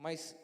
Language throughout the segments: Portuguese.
mas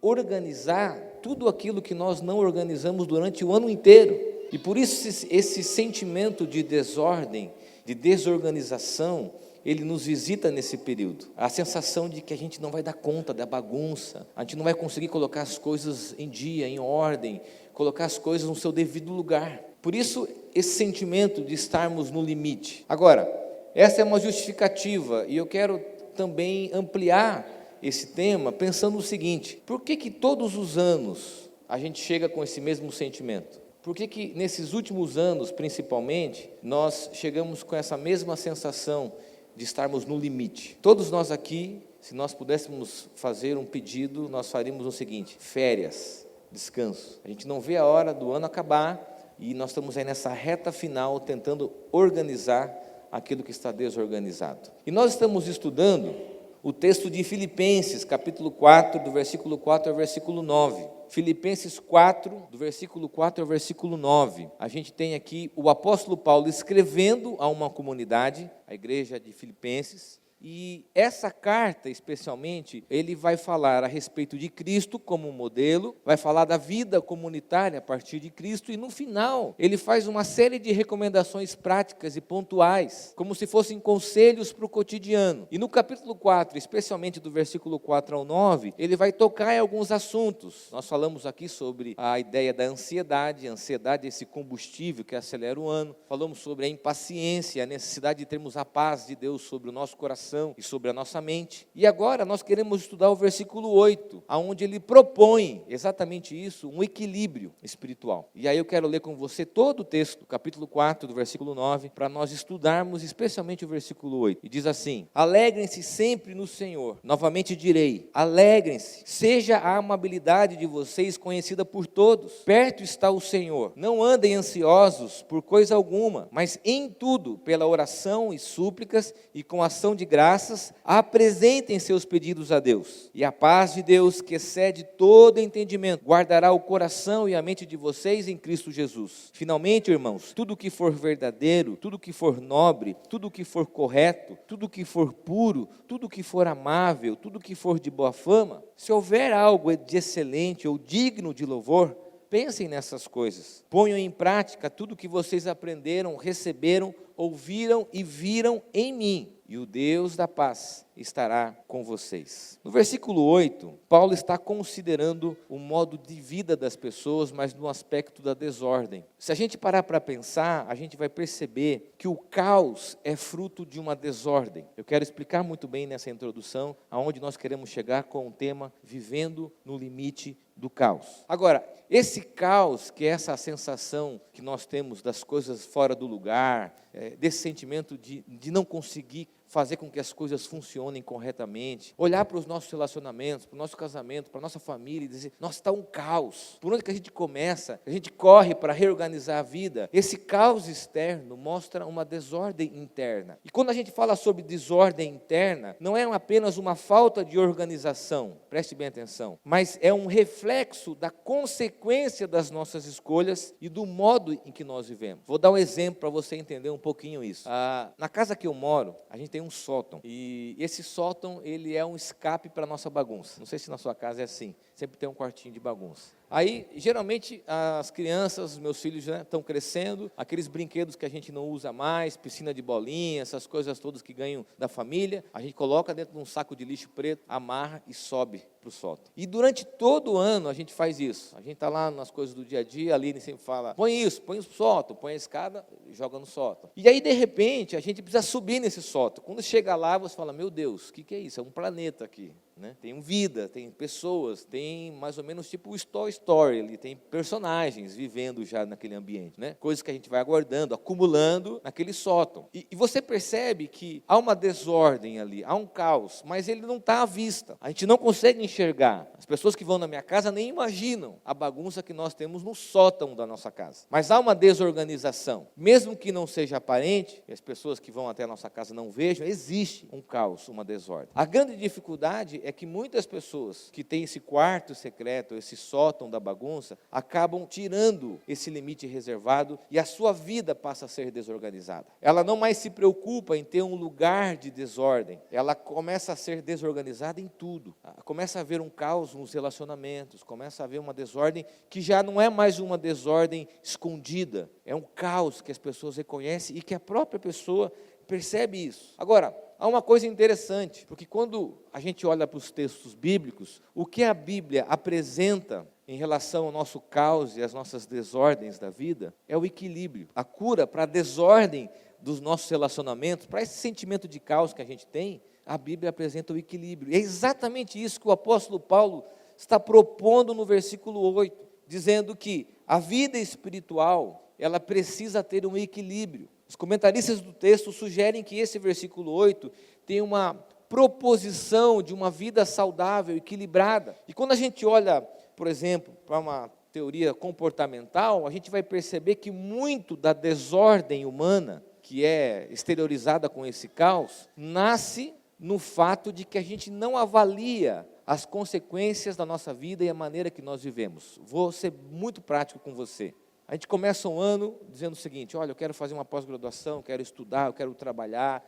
organizar tudo aquilo que nós não organizamos durante o ano inteiro. E por isso esse sentimento de desordem, de desorganização, ele nos visita nesse período. A sensação de que a gente não vai dar conta da bagunça, a gente não vai conseguir colocar as coisas em dia, em ordem, colocar as coisas no seu devido lugar. Por isso, esse sentimento de estarmos no limite. Agora, essa é uma justificativa, e eu quero também ampliar esse tema pensando no seguinte: por que todos os anos a gente chega com esse mesmo sentimento? Por que nesses últimos anos, principalmente, nós chegamos com essa mesma sensação de estarmos no limite? Todos nós aqui, se nós pudéssemos fazer um pedido, nós faríamos o seguinte: férias, descanso. A gente não vê a hora do ano acabar e nós estamos aí nessa reta final tentando organizar aquilo que está desorganizado. E nós estamos estudando o texto de Filipenses, capítulo 4, do versículo 4 ao versículo 9. Filipenses 4, do versículo 4 ao versículo 9. A gente tem aqui o apóstolo Paulo escrevendo a uma comunidade, a igreja de Filipenses, e essa carta, especialmente, ele vai falar a respeito de Cristo como modelo, vai falar da vida comunitária a partir de Cristo, e no final, ele faz uma série de recomendações práticas e pontuais, como se fossem conselhos para o cotidiano. E no capítulo 4, especialmente do versículo 4 ao 9, ele vai tocar em alguns assuntos. Nós falamos aqui sobre a ideia da ansiedade, a ansiedade é esse combustível que acelera o ano. Falamos sobre a impaciência, a necessidade de termos a paz de Deus sobre o nosso coração e sobre a nossa mente. E agora nós queremos estudar o versículo 8, onde ele propõe exatamente isso, um equilíbrio espiritual. E aí eu quero ler com você todo o texto, capítulo 4, do versículo 9, para nós estudarmos especialmente o versículo 8. E diz assim: alegrem-se sempre no Senhor. Novamente direi, alegrem-se. Seja a amabilidade de vocês conhecida por todos. Perto está o Senhor. Não andem ansiosos por coisa alguma, mas em tudo, pela oração e súplicas e com ação de graças, apresentem seus pedidos a Deus. E a paz de Deus, que excede todo entendimento, guardará o coração e a mente de vocês em Cristo Jesus. Finalmente, irmãos, tudo que for verdadeiro, tudo que for nobre, tudo que for correto, tudo que for puro, tudo que for amável, tudo que for de boa fama, se houver algo de excelente ou digno de louvor, pensem nessas coisas. Ponham em prática tudo que vocês aprenderam, receberam, ouviram e viram em mim, e o Deus da paz estará com vocês. No versículo 8, Paulo está considerando o modo de vida das pessoas, mas no aspecto da desordem. Se a gente parar para pensar, a gente vai perceber que o caos é fruto de uma desordem. Eu quero explicar muito bem nessa introdução aonde nós queremos chegar com o tema Vivendo no Limite do Caos. Agora, esse caos, que é essa sensação que nós temos das coisas fora do lugar, desse sentimento de não conseguir fazer com que as coisas funcionem corretamente, olhar para os nossos relacionamentos, para o nosso casamento, para a nossa família e dizer: nossa, está um caos. Por onde que a gente começa? A gente corre para reorganizar a vida. Esse caos externo mostra uma desordem interna. E quando a gente fala sobre desordem interna, não é apenas uma falta de organização, preste bem atenção, mas é um reflexo da consequência das nossas escolhas e do modo em que nós vivemos. Vou dar um exemplo para você entender um pouquinho isso. Na casa que eu moro, a gente tem um sótão, e esse sótão ele é um escape para a nossa bagunça. Não sei se na sua casa é assim, sempre tem um quartinho de bagunça. Aí, geralmente, as crianças, os meus filhos já estão crescendo, aqueles brinquedos que a gente não usa mais, piscina de bolinha, essas coisas todas que ganham da família, a gente coloca dentro de um saco de lixo preto, amarra e sobe para o sótão. E durante todo o ano a gente faz isso. A gente está lá nas coisas do dia a dia, a Aline sempre fala: põe isso, põe o sótão, põe a escada, joga no sótão. E aí, de repente, a gente precisa subir nesse sótão. Quando chega lá, você fala: meu Deus, o que é isso? É um planeta aqui. Né? Tem vida, tem pessoas, tem mais ou menos tipo o Toy Story, ali tem personagens vivendo já naquele ambiente, né? Coisas que a gente vai aguardando, acumulando naquele sótão. E você percebe que há uma desordem ali, há um caos, mas ele não está à vista. A gente não consegue enxergar. As pessoas que vão na minha casa nem imaginam a bagunça que nós temos no sótão da nossa casa. Mas há uma desorganização. Mesmo que não seja aparente, e as pessoas que vão até a nossa casa não vejam, existe um caos, uma desordem. A grande dificuldade é que muitas pessoas que têm esse quarto secreto, esse sótão da bagunça, acabam tirando esse limite reservado e a sua vida passa a ser desorganizada. Ela não mais se preocupa em ter um lugar de desordem, ela começa a ser desorganizada em tudo. Começa a haver um caos nos relacionamentos, começa a haver uma desordem que já não é mais uma desordem escondida, é um caos que as pessoas reconhecem e que a própria pessoa percebe isso. Agora, há uma coisa interessante, porque quando a gente olha para os textos bíblicos, o que a Bíblia apresenta em relação ao nosso caos e às nossas desordens da vida, é o equilíbrio. A cura para a desordem dos nossos relacionamentos, para esse sentimento de caos que a gente tem, a Bíblia apresenta o equilíbrio. E é exatamente isso que o apóstolo Paulo está propondo no versículo 8, dizendo que a vida espiritual, ela precisa ter um equilíbrio. Os comentaristas do texto sugerem que esse versículo 8 tem uma proposição de uma vida saudável, equilibrada. E quando a gente olha, por exemplo, para uma teoria comportamental, a gente vai perceber que muito da desordem humana, que é exteriorizada com esse caos, nasce no fato de que a gente não avalia as consequências da nossa vida e a maneira que nós vivemos. Vou ser muito prático com você. A gente começa um ano dizendo o seguinte: olha, eu quero fazer uma pós-graduação, quero estudar, eu quero trabalhar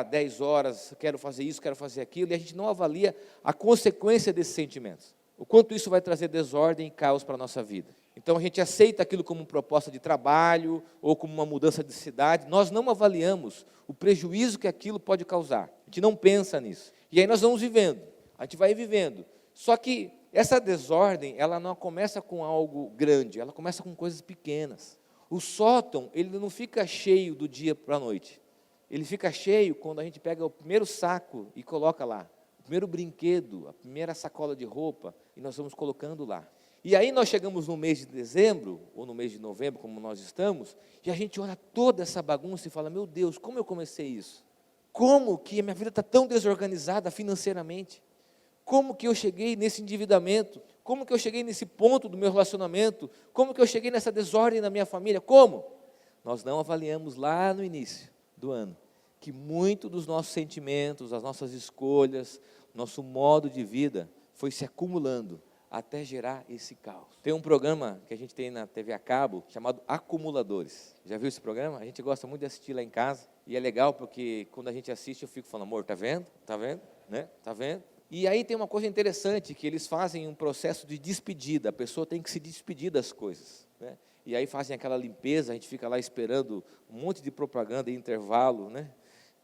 10 horas, quero fazer isso, quero fazer aquilo, e a gente não avalia a consequência desses sentimentos. O quanto isso vai trazer desordem e caos para a nossa vida. Então a gente aceita aquilo como proposta de trabalho ou como uma mudança de cidade, nós não avaliamos o prejuízo que aquilo pode causar. A gente não pensa nisso. E aí nós vamos vivendo, a gente vai vivendo. Só que essa desordem, ela não começa com algo grande, ela começa com coisas pequenas. O sótão, ele não fica cheio do dia para a noite. Ele fica cheio quando a gente pega o primeiro saco e coloca lá. O primeiro brinquedo, a primeira sacola de roupa, e nós vamos colocando lá. E aí nós chegamos no mês de dezembro, ou no mês de novembro, como nós estamos, e a gente olha toda essa bagunça e fala: meu Deus, como eu comecei isso? Como que a minha vida está tão desorganizada financeiramente? Como que eu cheguei nesse endividamento? Como que eu cheguei nesse ponto do meu relacionamento? Como que eu cheguei nessa desordem na minha família? Como? Nós não avaliamos lá no início do ano que muito dos nossos sentimentos, as nossas escolhas, nosso modo de vida foi se acumulando até gerar esse caos. Tem um programa que a gente tem na TV a cabo chamado Acumuladores. Já viu esse programa? A gente gosta muito de assistir lá em casa e é legal porque quando a gente assiste eu fico falando: amor, tá vendo? Tá vendo? Né? Tá vendo? E aí tem uma coisa interessante, que eles fazem um processo de despedida, a pessoa tem que se despedir das coisas, né? E aí fazem aquela limpeza, a gente fica lá esperando um monte de propaganda em intervalo, né?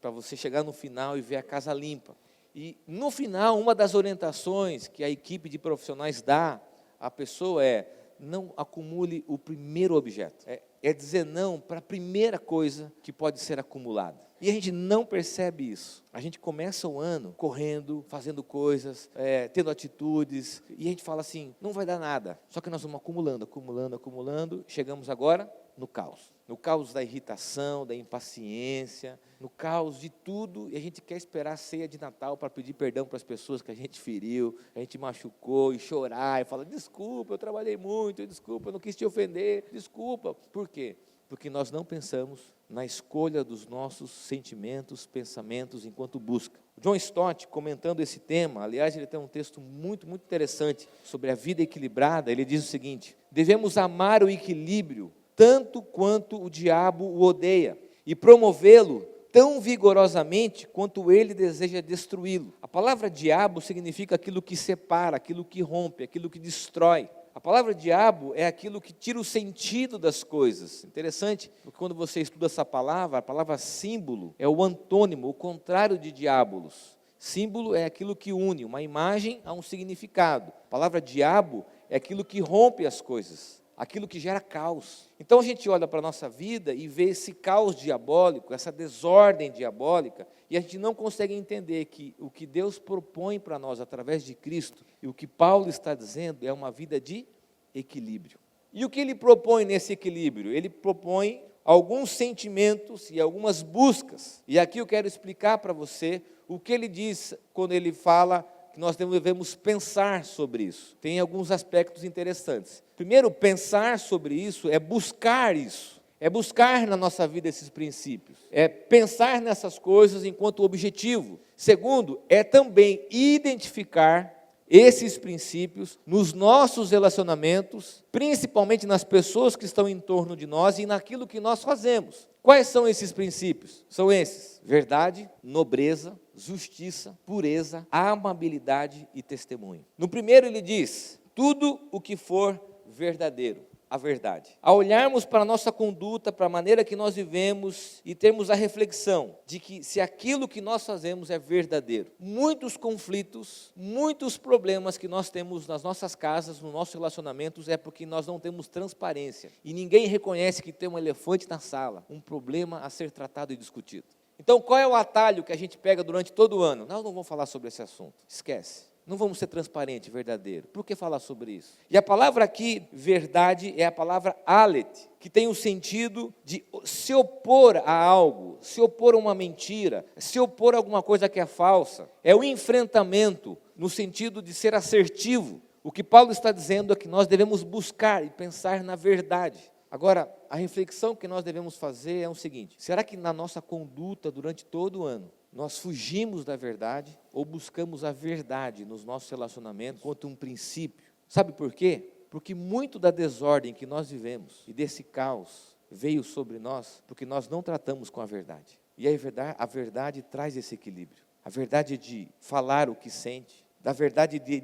Para você chegar no final e ver a casa limpa. E no final, uma das orientações que a equipe de profissionais dá à pessoa é: não acumule o primeiro objeto. É dizer não para a primeira coisa que pode ser acumulada. E a gente não percebe isso. A gente começa o ano correndo, fazendo coisas, tendo atitudes, e a gente fala assim: não vai dar nada. Só que nós vamos acumulando, chegamos agora no caos. No caos da irritação, da impaciência, no caos de tudo, e a gente quer esperar a ceia de Natal para pedir perdão para as pessoas que a gente feriu, a gente machucou, e chorar, e falar: desculpa, eu trabalhei muito, desculpa, eu não quis te ofender, desculpa. Por quê? Porque nós não pensamos na escolha dos nossos sentimentos, pensamentos, enquanto busca. John Stott, comentando esse tema, aliás, ele tem um texto muito, muito interessante sobre a vida equilibrada. Ele diz o seguinte: devemos amar o equilíbrio tanto quanto o diabo o odeia, e promovê-lo tão vigorosamente quanto ele deseja destruí-lo. A palavra diabo significa aquilo que separa, aquilo que rompe, aquilo que destrói. A palavra diabo é aquilo que tira o sentido das coisas. Interessante, porque quando você estuda essa palavra, a palavra símbolo é o antônimo, o contrário de diabolos. Símbolo é aquilo que une uma imagem a um significado. A palavra diabo é aquilo que rompe as coisas, aquilo que gera caos. Então a gente olha para a nossa vida e vê esse caos diabólico, essa desordem diabólica, e a gente não consegue entender que o que Deus propõe para nós através de Cristo, e o que Paulo está dizendo, é uma vida de equilíbrio. E o que ele propõe nesse equilíbrio? Ele propõe alguns sentimentos e algumas buscas. E aqui eu quero explicar para você o que ele diz quando ele fala que nós devemos pensar sobre isso. Tem alguns aspectos interessantes. Primeiro, pensar sobre isso é buscar isso. é buscar na nossa vida esses princípios, é pensar nessas coisas enquanto objetivo. Segundo, é também identificar esses princípios nos nossos relacionamentos, principalmente nas pessoas que estão em torno de nós e naquilo que nós fazemos. Quais são esses princípios? São esses: verdade, nobreza, justiça, pureza, amabilidade e testemunho. No primeiro ele diz: tudo o que for verdadeiro. A verdade. Ao olharmos para a nossa conduta, para a maneira que nós vivemos e termos a reflexão de que se aquilo que nós fazemos é verdadeiro, muitos conflitos, muitos problemas que nós temos nas nossas casas, nos nossos relacionamentos, é porque nós não temos transparência e ninguém reconhece que tem um elefante na sala, um problema a ser tratado e discutido. Então, qual é o atalho que a gente pega durante todo o ano? Nós não vamos falar sobre esse assunto, esquece. Não vamos ser transparente, verdadeiro. Por que falar sobre isso? E a palavra aqui, verdade, é a palavra alet, que tem o sentido de se opor a algo, se opor a uma mentira, se opor a alguma coisa que é falsa. É o enfrentamento no sentido de ser assertivo. O que Paulo está dizendo é que nós devemos buscar e pensar na verdade. Agora, a reflexão que nós devemos fazer é o seguinte: será que na nossa conduta durante todo o ano, nós fugimos da verdade ou buscamos a verdade nos nossos relacionamentos quanto um princípio? Sabe por quê? Porque muito da desordem que nós vivemos e desse caos veio sobre nós porque nós não tratamos com a verdade. E a verdade traz esse equilíbrio. A verdade de falar o que sente, da verdade de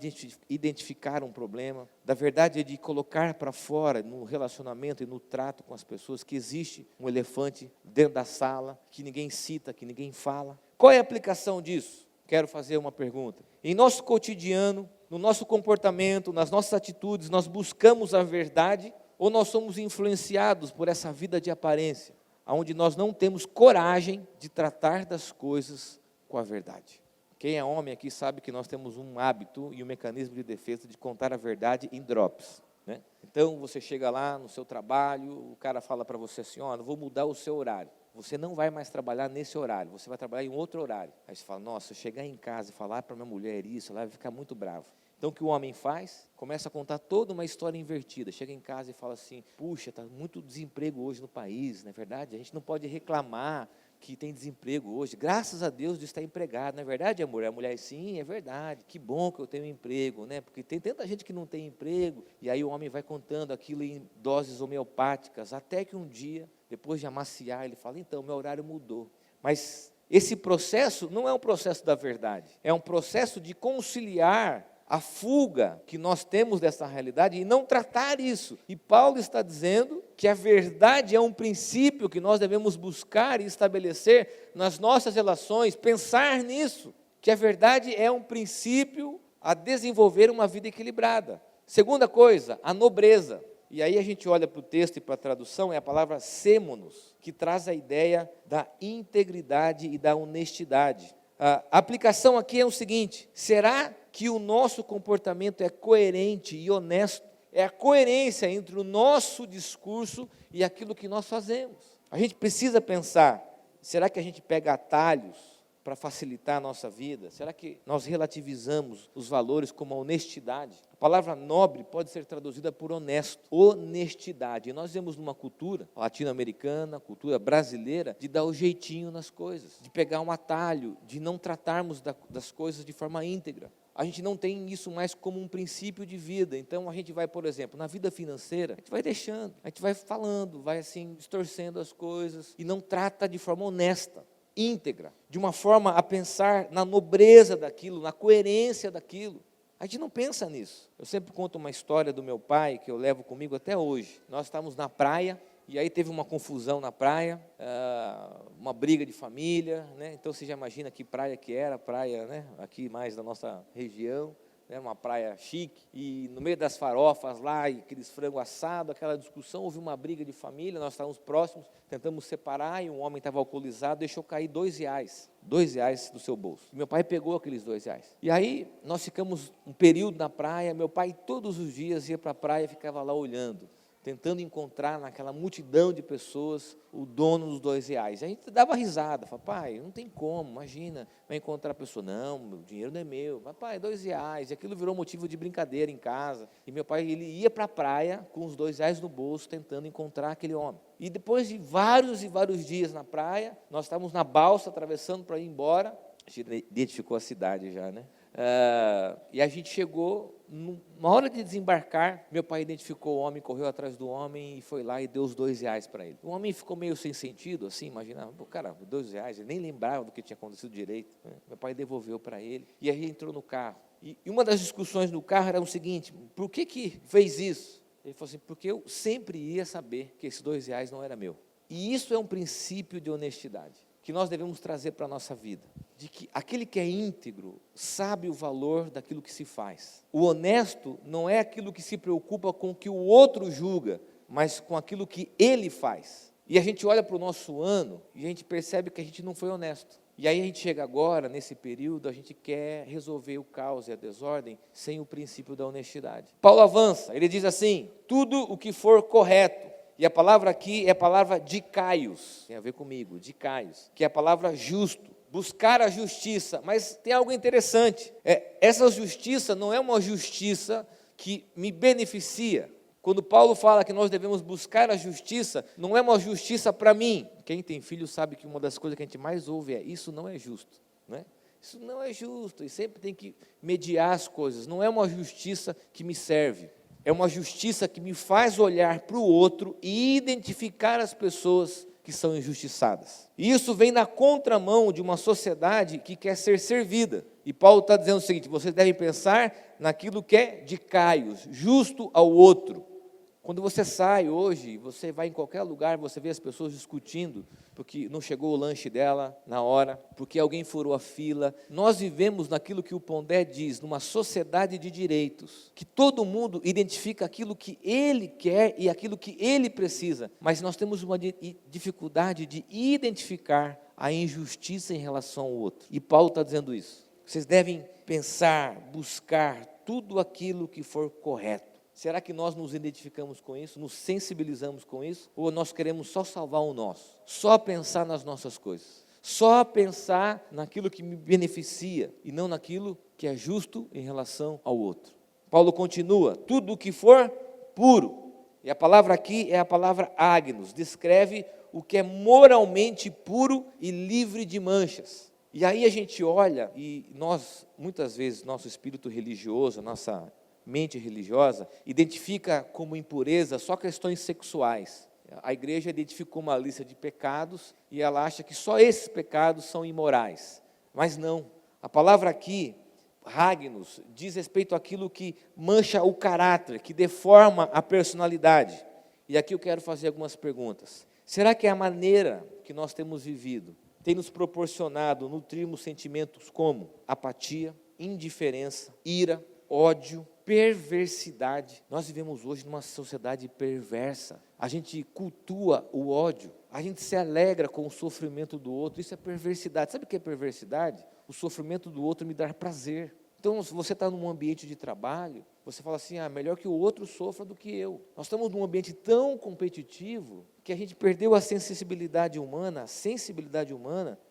identificar um problema, da verdade de colocar para fora no relacionamento e no trato com as pessoas que existe um elefante dentro da sala, que ninguém cita, que ninguém fala. Qual é a aplicação disso? Quero fazer uma pergunta. Em nosso cotidiano, no nosso comportamento, nas nossas atitudes, nós buscamos a verdade ou nós somos influenciados por essa vida de aparência, onde nós não temos coragem de tratar das coisas com a verdade? Quem é homem aqui sabe que nós temos um hábito e um mecanismo de defesa de contar a verdade em drops, né? Então, você chega lá no seu trabalho, o cara fala para você assim: ó, vou mudar o seu horário. Você não vai mais trabalhar nesse horário, você vai trabalhar em outro horário. Aí você fala: nossa, se eu chegar em casa e falar para minha mulher isso, ela vai ficar muito brava. Então, o que o homem faz? Começa a contar toda uma história invertida. Chega em casa e fala assim: puxa, está muito desemprego hoje no país, não é verdade? A gente não pode reclamar que tem desemprego hoje, graças a Deus de estar empregado, não é verdade, amor? A mulher: sim, é verdade, que bom que eu tenho um emprego, né? Porque tem tanta gente que não tem emprego. E aí o homem vai contando aquilo em doses homeopáticas, até que um dia, depois de amaciar, ele fala: então, meu horário mudou. Mas esse processo não é um processo da verdade, é um processo de conciliar a fuga que nós temos dessa realidade e não tratar isso. E Paulo está dizendo que a verdade é um princípio que nós devemos buscar e estabelecer nas nossas relações, pensar nisso, que a verdade é um princípio a desenvolver uma vida equilibrada. Segunda coisa, a nobreza. E aí a gente olha para o texto e para a tradução, é a palavra sêmonos, que traz a ideia da integridade e da honestidade. A aplicação aqui é o seguinte: será que o nosso comportamento é coerente e honesto? É a coerência entre o nosso discurso e aquilo que nós fazemos. A gente precisa pensar: será que a gente pega atalhos para facilitar a nossa vida? Será que nós relativizamos os valores como a honestidade? A palavra nobre pode ser traduzida por honesto, honestidade. E nós vemos numa cultura latino-americana, cultura brasileira, de dar o jeitinho nas coisas, de pegar um atalho, de não tratarmos das coisas de forma íntegra. A gente não tem isso mais como um princípio de vida. Então a gente vai, por exemplo, na vida financeira, a gente vai deixando, a gente vai falando, vai assim, distorcendo as coisas e não trata de forma honesta, íntegra, de uma forma a pensar na nobreza daquilo, na coerência daquilo. A gente não pensa nisso. Eu sempre conto uma história do meu pai, que eu levo comigo até hoje. Nós estávamos na praia, e aí teve uma confusão na praia, uma briga de família, né? Então você já imagina que praia que era, praia, né? Aqui mais da nossa região, né? Uma praia chique, e no meio das farofas lá, e aqueles frango assado, aquela discussão, houve uma briga de família, nós estávamos próximos, tentamos separar, e um homem estava alcoolizado, deixou cair R$2 do seu bolso. E meu pai pegou aqueles R$2. E aí nós ficamos um período na praia, meu pai todos os dias ia para a praia e ficava lá olhando. tentando encontrar naquela multidão de pessoas o dono dos R$2. A gente dava risada, falava, pai, não tem como, imagina, vai encontrar a pessoa, não, o dinheiro não é meu, mas pai, R$2, e aquilo virou motivo de brincadeira em casa, e meu pai, ele ia para a praia com os R$2 no bolso, tentando encontrar aquele homem, e depois de vários e vários dias na praia, nós estávamos na balsa, atravessando para ir embora, a gente identificou a cidade já, né? E a gente chegou, na hora de desembarcar, meu pai identificou o homem, correu atrás do homem e foi lá e deu os R$2 para ele. O homem ficou meio sem sentido, assim, imaginava, cara, R$2, ele nem lembrava do que tinha acontecido direito, né? Meu pai devolveu para ele, e aí entrou no carro. E uma das discussões no carro era o seguinte, por que fez isso? Ele falou assim, porque eu sempre ia saber que esses R$2 não era meu. E isso é um princípio de honestidade, que nós devemos trazer para a nossa vida, de que aquele que é íntegro sabe o valor daquilo que se faz. O honesto não é aquilo que se preocupa com o que o outro julga, mas com aquilo que ele faz. E a gente olha para o nosso ano e a gente percebe que a gente não foi honesto. E aí a gente chega agora, nesse período, a gente quer resolver o caos e a desordem sem o princípio da honestidade. Paulo avança, ele diz assim, tudo o que for correto. E a palavra aqui é a palavra dikaios, tem a ver comigo, dikaios, que é a palavra justo, buscar a justiça. Mas tem algo interessante, essa justiça não é uma justiça que me beneficia. Quando Paulo fala que nós devemos buscar a justiça, não é uma justiça para mim. Quem tem filho sabe que uma das coisas que a gente mais ouve é, isso não é justo, né? Isso não é justo, e sempre tem que mediar as coisas, não é uma justiça que me serve. É uma justiça que me faz olhar para o outro e identificar as pessoas que são injustiçadas. E isso vem na contramão de uma sociedade que quer ser servida. E Paulo está dizendo o seguinte, vocês devem pensar naquilo que é dikaios, justo ao outro. Quando você sai hoje, você vai em qualquer lugar, você vê as pessoas discutindo, porque não chegou o lanche dela na hora, porque alguém furou a fila. Nós vivemos naquilo que o Pondé diz, numa sociedade de direitos, que todo mundo identifica aquilo que ele quer e aquilo que ele precisa, mas nós temos uma dificuldade de identificar a injustiça em relação ao outro. E Paulo está dizendo isso. Vocês devem pensar, buscar tudo aquilo que for correto. Será que nós nos identificamos com isso, nos sensibilizamos com isso? Ou nós queremos só salvar o nosso? Só pensar nas nossas coisas? Só pensar naquilo que me beneficia e não naquilo que é justo em relação ao outro? Paulo continua, tudo o que for puro. E a palavra aqui é a palavra agnos, descreve o que é moralmente puro e livre de manchas. E aí a gente olha e nós, muitas vezes, nosso espírito religioso, nossa mente religiosa, identifica como impureza só questões sexuais. A igreja identificou uma lista de pecados e ela acha que só esses pecados são imorais. Mas não. A palavra aqui, ragnos, diz respeito àquilo que mancha o caráter, que deforma a personalidade. E aqui eu quero fazer algumas perguntas. Será que a maneira que nós temos vivido tem nos proporcionado nutrirmos sentimentos como apatia, indiferença, ira, ódio, perversidade? Nós vivemos hoje numa sociedade perversa. A gente cultua o ódio, a gente se alegra com o sofrimento do outro. Isso é perversidade. Sabe o que é perversidade? O sofrimento do outro me dar prazer. Então, se você está num ambiente de trabalho, você fala assim, melhor que o outro sofra do que eu. Nós estamos num ambiente tão competitivo que a gente perdeu a sensibilidade humana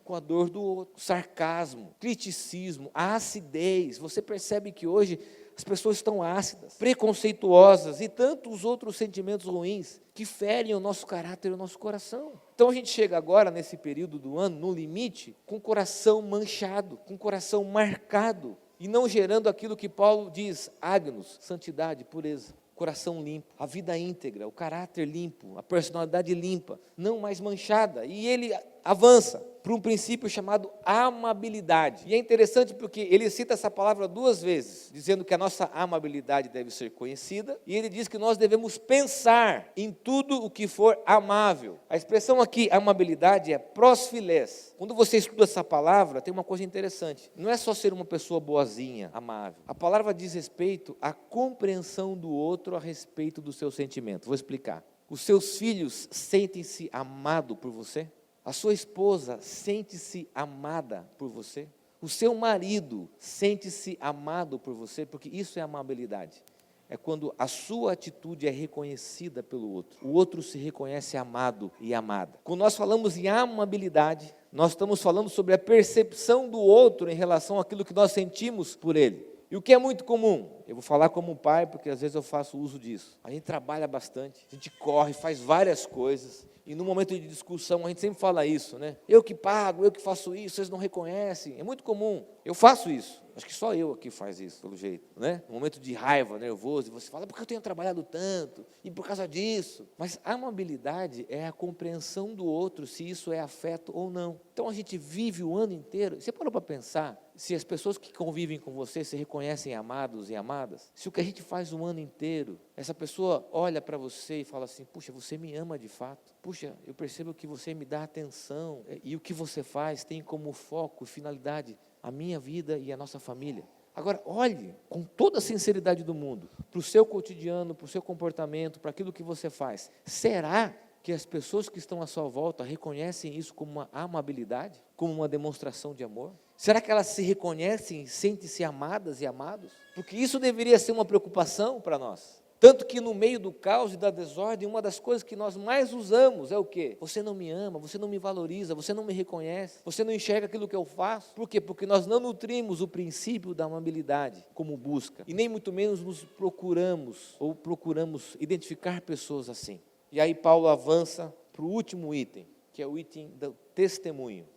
com a dor do outro. Sarcasmo, criticismo, a acidez. Você percebe que hoje as pessoas estão ácidas, preconceituosas e tantos outros sentimentos ruins que ferem o nosso caráter e o nosso coração. Então a gente chega agora, nesse período do ano, no limite, com o coração manchado, com o coração marcado, e não gerando aquilo que Paulo diz, agnos, santidade, pureza, coração limpo, a vida íntegra, o caráter limpo, a personalidade limpa, não mais manchada. E ele avança para um princípio chamado amabilidade. E é interessante porque ele cita essa palavra 2 vezes, dizendo que a nossa amabilidade deve ser conhecida, e ele diz que nós devemos pensar em tudo o que for amável. A expressão aqui, amabilidade, é prosfilés. Quando você estuda essa palavra, tem uma coisa interessante. Não é só ser uma pessoa boazinha, amável. A palavra diz respeito à compreensão do outro a respeito do seu sentimento. Vou explicar. Os seus filhos sentem-se amados por você? A sua esposa sente-se amada por você? O seu marido sente-se amado por você? Porque isso é amabilidade. é quando a sua atitude é reconhecida pelo outro. O outro se reconhece amado e amada. Quando nós falamos em amabilidade, nós estamos falando sobre a percepção do outro em relação àquilo que nós sentimos por ele. E o que é muito comum? Eu vou falar como pai, porque às vezes eu faço uso disso. A gente trabalha bastante, a gente corre, faz várias coisas, e no momento de discussão a gente sempre fala isso, né? Eu que pago, eu que faço isso, vocês não reconhecem. É muito comum. Eu faço isso. Acho que só eu aqui faz isso, pelo jeito, né? No momento de raiva, nervoso, e você fala, porque eu tenho trabalhado tanto, e por causa disso. Mas a amabilidade é a compreensão do outro, se isso é afeto ou não. Então a gente vive o ano inteiro. Você parou para pensar se as pessoas que convivem com você se reconhecem amados e amadas? Se o que a gente faz o ano inteiro, essa pessoa olha para você e fala assim, puxa, você me ama de fato. Puxa, eu percebo que você me dá atenção, e o que você faz tem como foco e finalidade a minha vida e a nossa família. Agora, olhe com toda a sinceridade do mundo para o seu cotidiano, para o seu comportamento, para aquilo que você faz. Será que as pessoas que estão à sua volta reconhecem isso como uma amabilidade? Como uma demonstração de amor? Será que elas se reconhecem, sentem-se amadas e amados? Porque isso deveria ser uma preocupação para nós. Tanto que no meio do caos e da desordem, uma das coisas que nós mais usamos é o quê? Você não me ama, você não me valoriza, você não me reconhece, você não enxerga aquilo que eu faço. Por quê? Porque nós não nutrimos o princípio da amabilidade como busca, e nem muito menos nos procuramos identificar pessoas assim. E aí Paulo avança para o último item, que é o item do testemunho.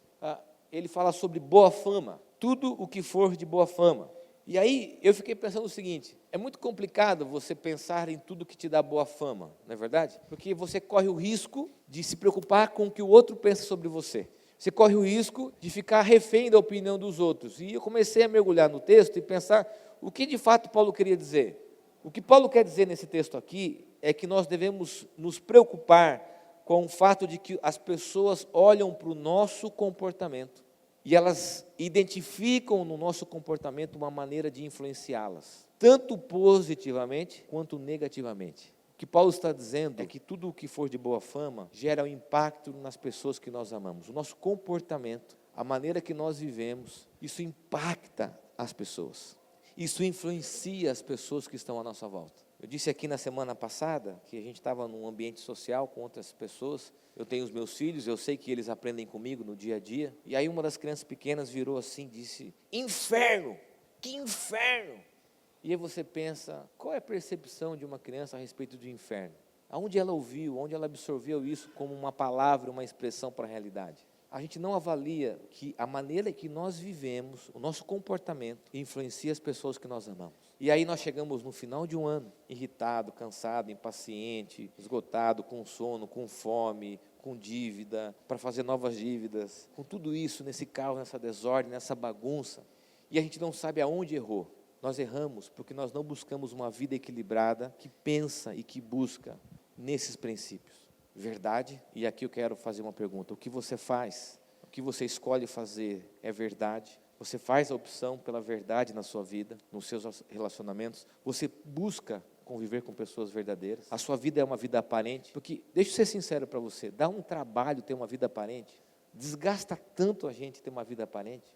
Ele fala sobre boa fama, tudo o que for de boa fama. E aí eu fiquei pensando o seguinte, é muito complicado você pensar em tudo que te dá boa fama, não é verdade? Porque você corre o risco de se preocupar com o que o outro pensa sobre você. Você corre o risco de ficar refém da opinião dos outros. E eu comecei a mergulhar no texto e pensar o que de fato Paulo queria dizer. O que Paulo quer dizer nesse texto aqui é que nós devemos nos preocupar com o fato de que as pessoas olham para o nosso comportamento e elas identificam no nosso comportamento uma maneira de influenciá-las, tanto positivamente quanto negativamente. O que Paulo está dizendo é que tudo o que for de boa fama gera um impacto nas pessoas que nós amamos. O nosso comportamento, a maneira que nós vivemos, isso impacta as pessoas. Isso influencia as pessoas que estão à nossa volta. Eu disse aqui na semana passada que a gente estava num ambiente social com outras pessoas. Eu tenho os meus filhos, eu sei que eles aprendem comigo no dia a dia. E aí uma das crianças pequenas virou assim e disse, inferno, que inferno! E aí você pensa, qual é a percepção de uma criança a respeito do inferno? Aonde ela ouviu, onde ela absorveu isso como uma palavra, uma expressão para a realidade? A gente não avalia que a maneira que nós vivemos, o nosso comportamento, influencia as pessoas que nós amamos. E aí nós chegamos no final de um ano, irritado, cansado, impaciente, esgotado, com sono, com fome, com dívida, para fazer novas dívidas, com tudo isso nesse caos, nessa desordem, nessa bagunça. E a gente não sabe aonde errou. Nós erramos porque nós não buscamos uma vida equilibrada, que pensa e que busca nesses princípios. Verdade, e aqui eu quero fazer uma pergunta, o que você faz, o que você escolhe fazer é verdade? Você faz a opção pela verdade na sua vida, nos seus relacionamentos? Você busca conviver com pessoas verdadeiras? A sua vida é uma vida aparente? Porque, deixa eu ser sincero para você, dá um trabalho ter uma vida aparente? Desgasta tanto a gente ter uma vida aparente?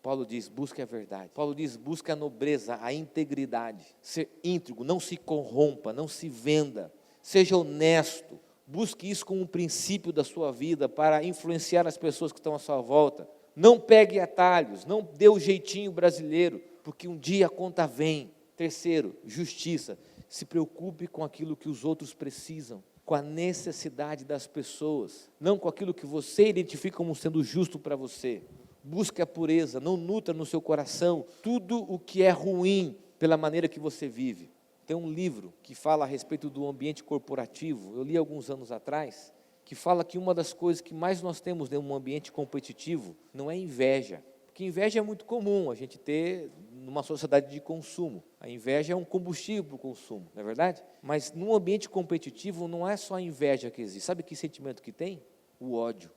Paulo diz, busque a verdade. Paulo diz, busque a nobreza, a integridade. Ser íntegro, não se corrompa, não se venda, seja honesto. Busque isso como um princípio da sua vida para influenciar as pessoas que estão à sua volta. Não pegue atalhos, não dê o jeitinho brasileiro, porque um dia a conta vem. Terceiro, justiça. Se preocupe com aquilo que os outros precisam, com a necessidade das pessoas, não com aquilo que você identifica como sendo justo para você. Busque a pureza, não nutra no seu coração tudo o que é ruim pela maneira que você vive. Tem um livro que fala a respeito do ambiente corporativo, eu li alguns anos atrás, que fala que uma das coisas que mais nós temos em um ambiente competitivo não é inveja, porque inveja é muito comum a gente ter numa sociedade de consumo. A inveja é um combustível para o consumo, não é verdade? Mas num ambiente competitivo não é só a inveja que existe. Sabe que sentimento que tem? O ódio.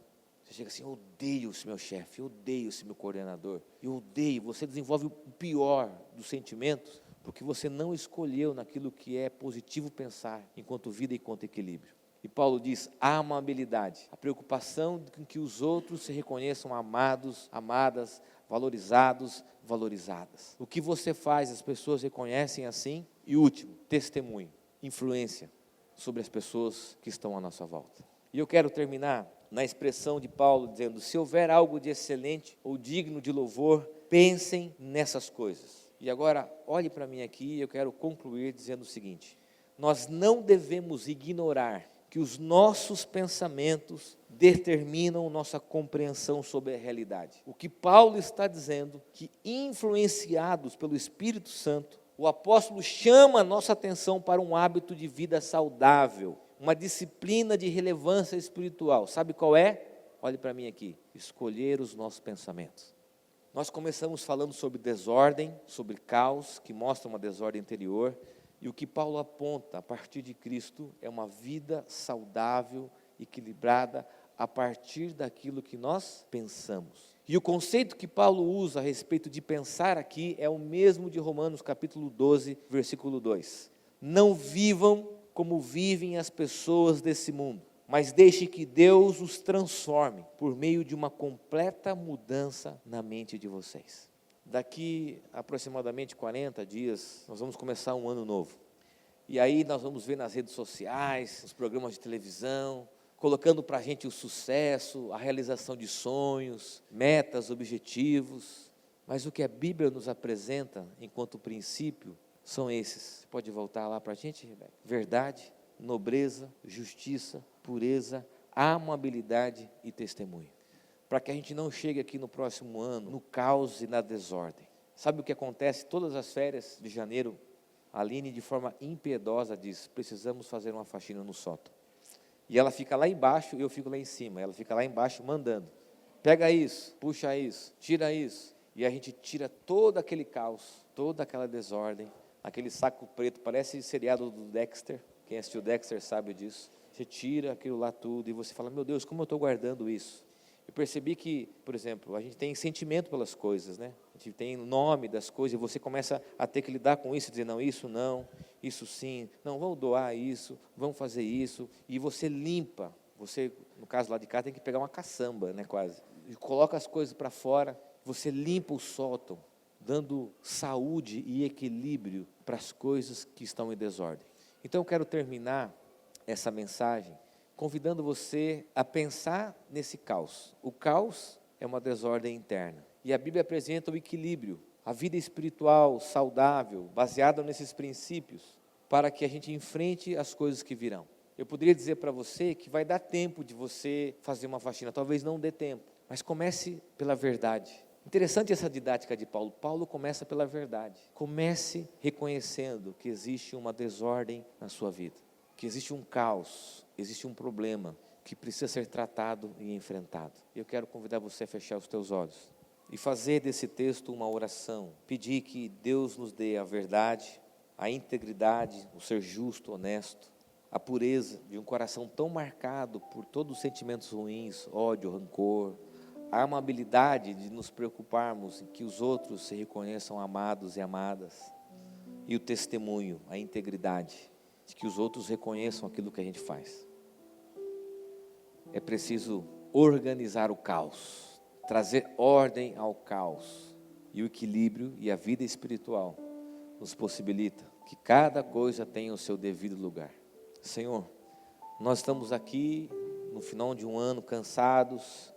Você chega assim, eu odeio esse meu chefe, eu odeio esse meu coordenador, eu odeio. Você desenvolve o pior dos sentimentos, porque você não escolheu naquilo que é positivo pensar, enquanto vida e enquanto equilíbrio. E Paulo diz, a amabilidade, a preocupação com que os outros se reconheçam amados, amadas, valorizados, valorizadas. O que você faz, as pessoas reconhecem assim, E último, testemunho, influência sobre as pessoas que estão à nossa volta. E eu quero terminar na expressão de Paulo dizendo: se houver algo de excelente ou digno de louvor, pensem nessas coisas. E agora, olhe para mim aqui e eu quero concluir dizendo o seguinte: nós não devemos ignorar que os nossos pensamentos determinam nossa compreensão sobre a realidade. O que Paulo está dizendo, que influenciados pelo Espírito Santo, o apóstolo chama a nossa atenção para um hábito de vida saudável, uma disciplina de relevância espiritual. Sabe qual é? Olhe para mim aqui: escolher os nossos pensamentos. Nós começamos falando sobre desordem, sobre caos, que mostra uma desordem interior, e o que Paulo aponta a partir de Cristo é uma vida saudável, equilibrada, a partir daquilo que nós pensamos. E o conceito que Paulo usa a respeito de pensar aqui é o mesmo de Romanos capítulo 12, versículo 2. Não vivam como vivem as pessoas desse mundo, mas deixe que Deus os transforme por meio de uma completa mudança na mente de vocês. Daqui aproximadamente 40 dias, nós vamos começar um ano novo. E aí nós vamos ver nas redes sociais, nos programas de televisão, colocando para a gente o sucesso, a realização de sonhos, metas, objetivos. Mas o que a Bíblia nos apresenta enquanto princípio são esses. Pode voltar lá para a gente, Rebeca? Verdade, nobreza, justiça, pureza, amabilidade e testemunho. Para que a gente não chegue aqui no próximo ano no caos e na desordem. Sabe o que acontece todas as férias de janeiro? A Aline, de forma impiedosa, diz: precisamos fazer uma faxina no sótão. E ela fica lá embaixo e eu fico lá em cima. Ela fica lá embaixo mandando: pega isso, puxa isso, tira isso. E a gente tira todo aquele caos, toda aquela desordem, aquele saco preto, parece seriado do Dexter. Quem assistiu Dexter sabe disso. Você tira aquilo lá tudo e você fala: meu Deus, como eu estou guardando isso? Eu percebi que, por exemplo, a gente tem sentimento pelas coisas, né? A gente tem nome das coisas e você começa a ter que lidar com isso, dizer: não, isso sim, não, vamos doar isso, vamos fazer isso. E você limpa, você, no caso lá de cá, tem que pegar uma caçamba, né, quase. E coloca as coisas para fora, você limpa o sótão, dando saúde e equilíbrio para as coisas que estão em desordem. Então eu quero terminar essa mensagem convidando você a pensar nesse caos. O caos é uma desordem interna. E a Bíblia apresenta o equilíbrio, a vida espiritual saudável, baseada nesses princípios, para que a gente enfrente as coisas que virão. Eu poderia dizer para você que vai dar tempo de você fazer uma faxina, talvez não dê tempo, mas comece pela verdade. Interessante essa didática de Paulo. Paulo começa pela verdade. Comece reconhecendo que existe uma desordem na sua vida, que existe um caos, existe um problema que precisa ser tratado e enfrentado. Eu quero convidar você a fechar os teus olhos e fazer desse texto uma oração. Pedir que Deus nos dê a verdade, a integridade, o ser justo, honesto, a pureza de um coração tão marcado por todos os sentimentos ruins, ódio, rancor, a amabilidade de nos preocuparmos em que os outros se reconheçam amados e amadas, e o testemunho, a integridade, de que os outros reconheçam aquilo que a gente faz. É preciso organizar o caos, trazer ordem ao caos, e o equilíbrio e a vida espiritual nos possibilita que cada coisa tenha o seu devido lugar. Senhor, nós estamos aqui no final de um ano cansados,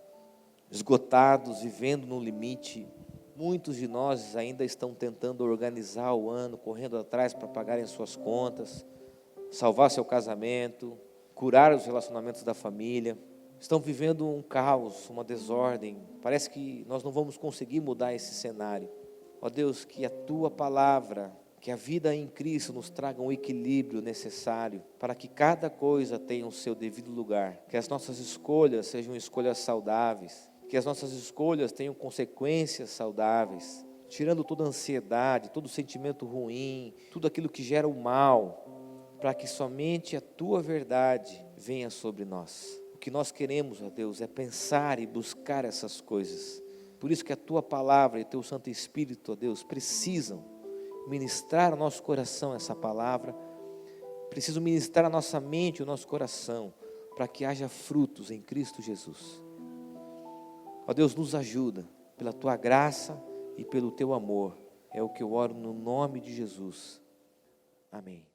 esgotados, vivendo no limite. Muitos de nós ainda estão tentando organizar o ano, correndo atrás para pagarem suas contas, salvar seu casamento, curar os relacionamentos da família. Estão vivendo um caos, uma desordem. Parece que nós não vamos conseguir mudar esse cenário. Ó Deus, que a Tua palavra, que a vida em Cristo nos traga um equilíbrio necessário para que cada coisa tenha o seu devido lugar. Que as nossas escolhas sejam escolhas saudáveis. Que as nossas escolhas tenham consequências saudáveis. Tirando toda a ansiedade, todo o sentimento ruim, tudo aquilo que gera o mal, para que somente a Tua verdade venha sobre nós. O que nós queremos, ó Deus, é pensar e buscar essas coisas. Por isso que a Tua palavra e o Teu Santo Espírito, ó Deus, precisam ministrar ao nosso coração essa palavra, precisam ministrar a nossa mente e o nosso coração, para que haja frutos em Cristo Jesus. Ó Deus, nos ajuda, pela Tua graça e pelo Teu amor, é o que eu oro no nome de Jesus. Amém.